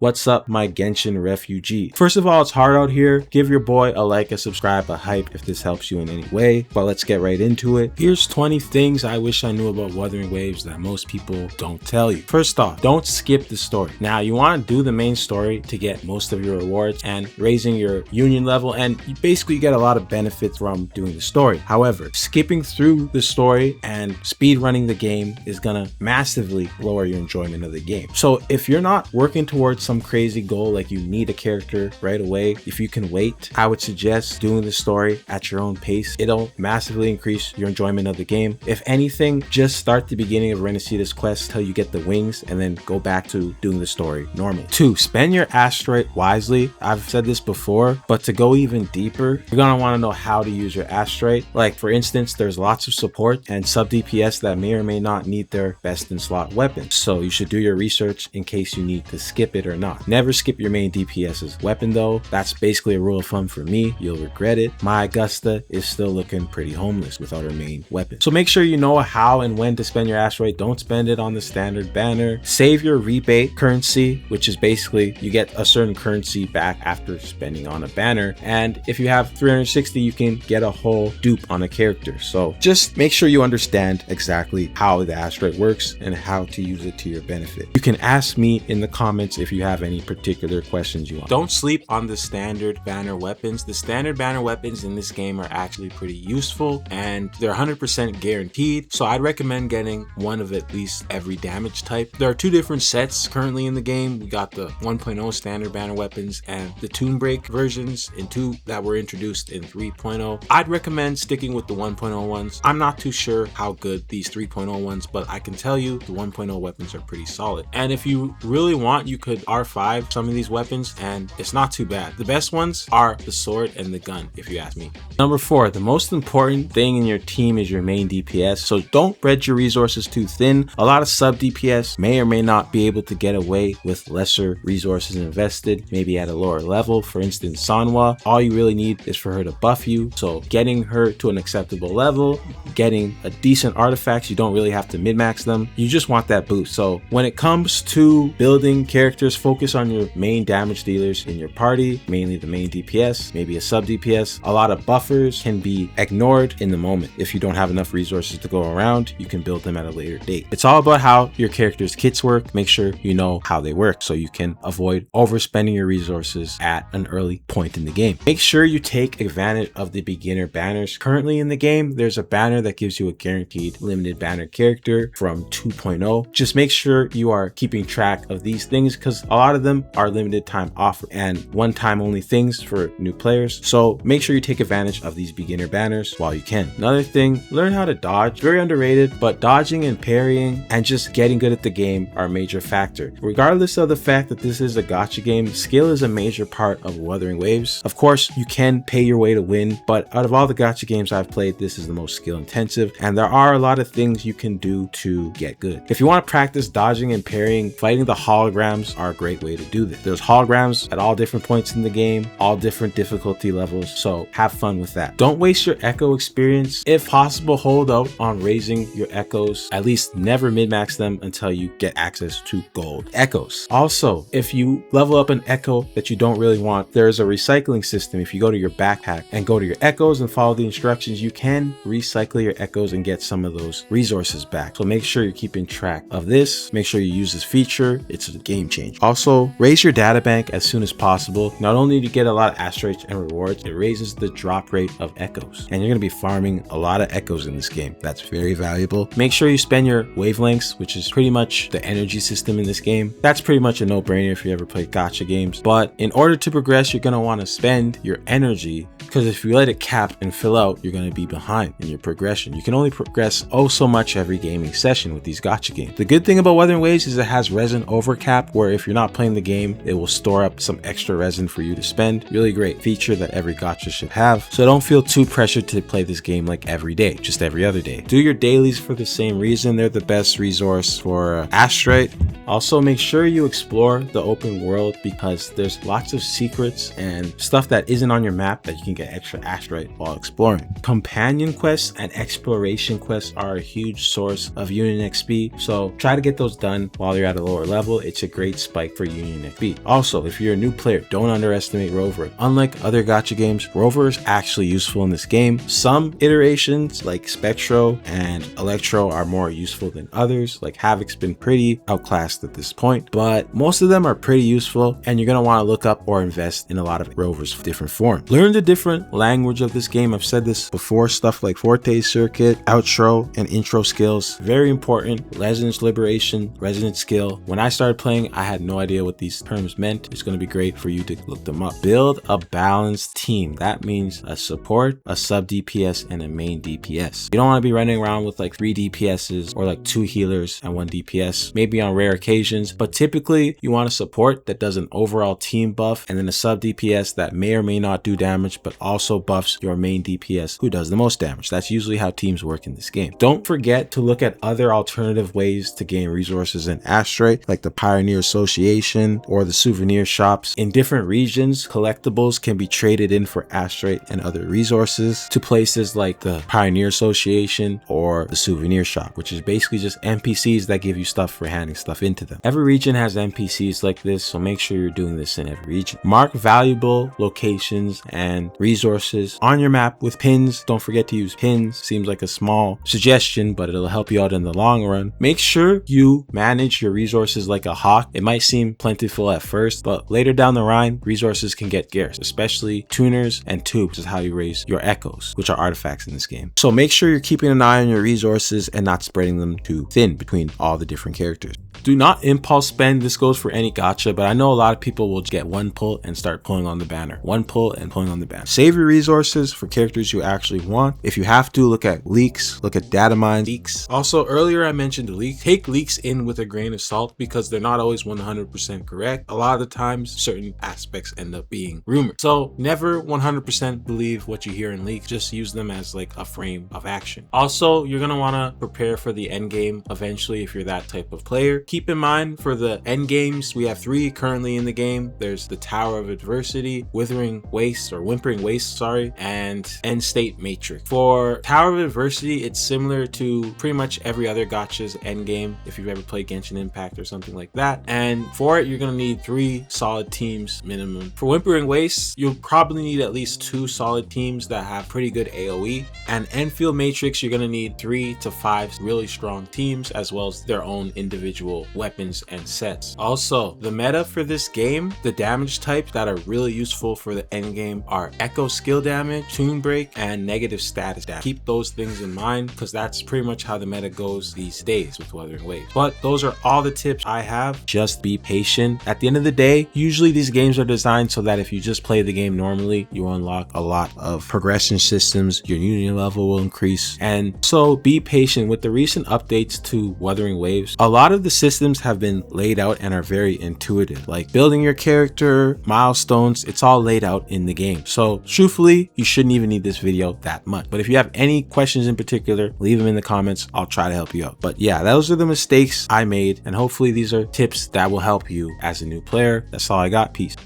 What's up, my Genshin refugee? First of all, it's hard out here. Give your boy a like, a subscribe, a hype if this helps you in any way. But let's get right into it. Here's 20 things I wish I knew about Wuthering Waves that most people don't tell you. First off, don't skip the story. Now, you want to do the main story to get most of your rewards and raising your union level, and you basically get a lot of benefits from doing the story. However, skipping through the story and speed running the game is gonna massively lower your enjoyment of the game. So if you're not working towards some crazy goal, like you need a character right away, if you can wait, I would suggest doing the story at your own pace. It'll massively increase your enjoyment of the game. If anything, just start the beginning of Renaceda's quest till you get the wings and then go back to doing the story normal. 2, spend your asteroid wisely. I've said this before, but to go even deeper, you're gonna want to know how to use your asteroid. Like for instance, there's lots of support and sub DPS that may or may not need their best in slot weapon. So you should do your research in case you need to skip it or not. Never skip your main DPS's weapon though. That's basically a rule of thumb for me. You'll regret it. My Augusta is still looking pretty homeless without her main weapon. So make sure you know how and when to spend your asteroid. Don't spend it on the standard banner. Save your rebate currency, which is basically you get a certain currency back after spending on a banner. And if you have 360, you can get a whole dupe on a character. So just make sure you understand exactly how the asteroid works and how to use it to your benefit. You can ask me in the comments if you have any particular questions you want. Don't sleep on the standard banner weapons. The standard banner weapons in this game are actually pretty useful and they're 100% guaranteed. So I'd recommend getting one of at least every damage type. There are 2 different sets currently in the game. We got the 1.0 standard banner weapons and the Toon Break versions in 2 that were introduced in 3.0. I'd recommend sticking with the 1.0 ones. I'm not too sure how good these 3.0 ones, but I can tell you the 1.0 weapons are pretty solid. And if you really want, you could R5 some of these weapons and it's not too bad. The best ones are the sword and the gun, if you ask me. Number 4, the most important thing in your team is your main DPS. So don't spread your resources too thin. A lot of sub DPS may or may not be able to get away with lesser resources invested, maybe at a lower level. For instance, Sanhua, all you really need is for her to buff you. So getting her to an acceptable level, getting a decent artifacts, you don't really have to min-max them. You just want that boost. So when it comes to building characters, focus on your main damage dealers in your party, mainly the main DPS, maybe a sub DPS. A lot of buffers can be ignored in the moment. If you don't have enough resources to go around, you can build them at a later date. It's all about how your character's kits work. Make sure you know how they work so you can avoid overspending your resources at an early point in the game. Make sure you take advantage of the beginner banners. Currently in the game, there's a banner that gives you a guaranteed limited banner character from 2.0. Just make sure you are keeping track of these things because a lot of them are limited time offer and one time only things for new players. So make sure you take advantage of these beginner banners while you can. Another thing, learn how to dodge. Very underrated, but dodging and parrying and just getting good at the game are a major factor. Regardless of the fact that this is a gacha game, skill is a major part of Wuthering Waves. Of course, you can pay your way to win, but out of all the gacha games I've played, this is the most skill intensive and there are a lot of things you can do to get good. If you want to practice dodging and parrying, fighting the holograms are a great way to do this. There's holograms at all different points in the game, all different difficulty levels, so have fun with that. Don't waste your echo experience. If possible, hold out on raising your echoes. At least never min-max them until you get access to gold echoes. Also, if you level up an echo that you don't really want, there's a recycling system. If you go to your backpack and go to your echoes and follow the instructions, you can recycle your echoes and get some of those resources back. So make sure you're keeping track of this. Make sure you use this feature. It's a game changer. Also, raise your data bank as soon as possible. Not only do you get a lot of asteroids and rewards, it raises the drop rate of echoes. And you're going to be farming a lot of echoes in this game. That's very valuable. Make sure you spend your wavelengths, which is pretty much the energy system in this game. That's pretty much a no-brainer if you ever play gacha games. But in order to progress, you're going to want to spend your energy because if you let it cap and fill out, you're going to be behind in your progression. You can only progress oh so much every gaming session with these gacha games. The good thing about Wuthering Waves is it has resin overcap, where if you're not playing the game, it will store up some extra resin for you to spend. Really great feature that every gacha should have. So don't feel too pressured to play this game like every day, just every other day. Do your dailies for the same reason. They're the best resource for asteroid. Also, make sure you explore the open world because there's lots of secrets and stuff that isn't on your map that you can get extra asteroid while exploring. Companion quests and exploration quests are a huge source of Union XP, so try to get those done while you're at a lower level. It's a great spike for Union XP. Also, if you're a new player, don't underestimate Rover. Unlike other gacha games, Rover is actually useful in this game. Some iterations like Spectro and Electro are more useful than others. Like Havoc's been pretty outclassed at this point, but most of them are pretty useful, and you're going to want to look up or invest in a lot of Rover's different forms. Learn the different language of this game. I've said this before, stuff like Forte Circuit, Outro, and Intro skills. Very important. Resonance Liberation, Resonance skill. When I started playing, I had no idea what these terms meant. It's going to be great for you to look them up. Build a balanced team. That means a support, a sub DPS, and a main DPS. You don't want to be running around with like 3 DPSs or like 2 healers and 1 DPS, maybe on rare occasions, but typically you want a support that does an overall team buff, and then a sub DPS that may or may not do damage, but also buffs your main DPS who does the most damage. That's usually how teams work in this game. Don't forget to look at other alternative ways to gain resources in Asteroid, like the Pioneer Association or the souvenir shops. In different regions, collectibles can be traded in for Asteroid and other resources to places like the Pioneer Association or the souvenir shop, which is basically just NPCs that give you stuff for handing stuff into them. Every region has NPCs like this, so make sure you're doing this in every region. Mark valuable locations and resources on your map with pins. Don't forget to use pins. Seems like a small suggestion, but it'll help you out in the long run. Make sure you manage your resources like a hawk. It might seem plentiful at first, but later down the line, resources can get scarce, especially tuners and tubes is how you raise your echoes, which are artifacts in this game. So make sure you're keeping an eye on your resources and not spreading them too thin between all the different characters. Do not impulse spend. This goes for any gacha, but I know a lot of people will get one pull and start pulling on the banner. One pull and pulling on the banner. Save your resources for characters you actually want. If you have to, look at leaks, look at data mine leaks. Also, earlier I mentioned the leak. Take leaks in with a grain of salt because they're not always 100% correct. A lot of the times, certain aspects end up being rumored. So never 100% believe what you hear in leaks. Just use them as like a frame of action. Also, you're going to want to prepare for the end game eventually if you're that type of player. Keep in mind for the end games, we have 3 currently in the game. There's the Tower of Adversity, Wuthering Waves, and Endstate Matrix. For Tower of Adversity, it's similar to pretty much every other gacha's end game if you've ever played Genshin Impact or something like that. And for it, you're going to need 3 solid teams minimum. For Wuthering Waves, you'll probably need at least 2 solid teams that have pretty good AoE. And Enfield Matrix, you're going to need 3 to 5 really strong teams as well as their own individual weapons and sets. Also, the meta for this game, the damage types that are really useful for the end game are Echo skill damage, Tune Break, and negative status damage. Keep those things in mind because that's pretty much how the meta goes these days with Wuthering Waves. But those are all the tips I have. Just be patient. At the end of the day, usually these games are designed so that if you just play the game normally, you unlock a lot of progression systems, your union level will increase, and so be patient. With the recent updates to Wuthering Waves, a lot of the systems have been laid out and are very intuitive, like building your character, milestones, it's all laid out in the game. So truthfully, you shouldn't even need this video that much. But if you have any questions in particular, leave them in the comments. I'll try to help you out. But yeah, those are the mistakes I made, and hopefully these are tips that will help you as a new player. That's all I got. Peace.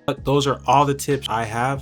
But those are all the tips I have.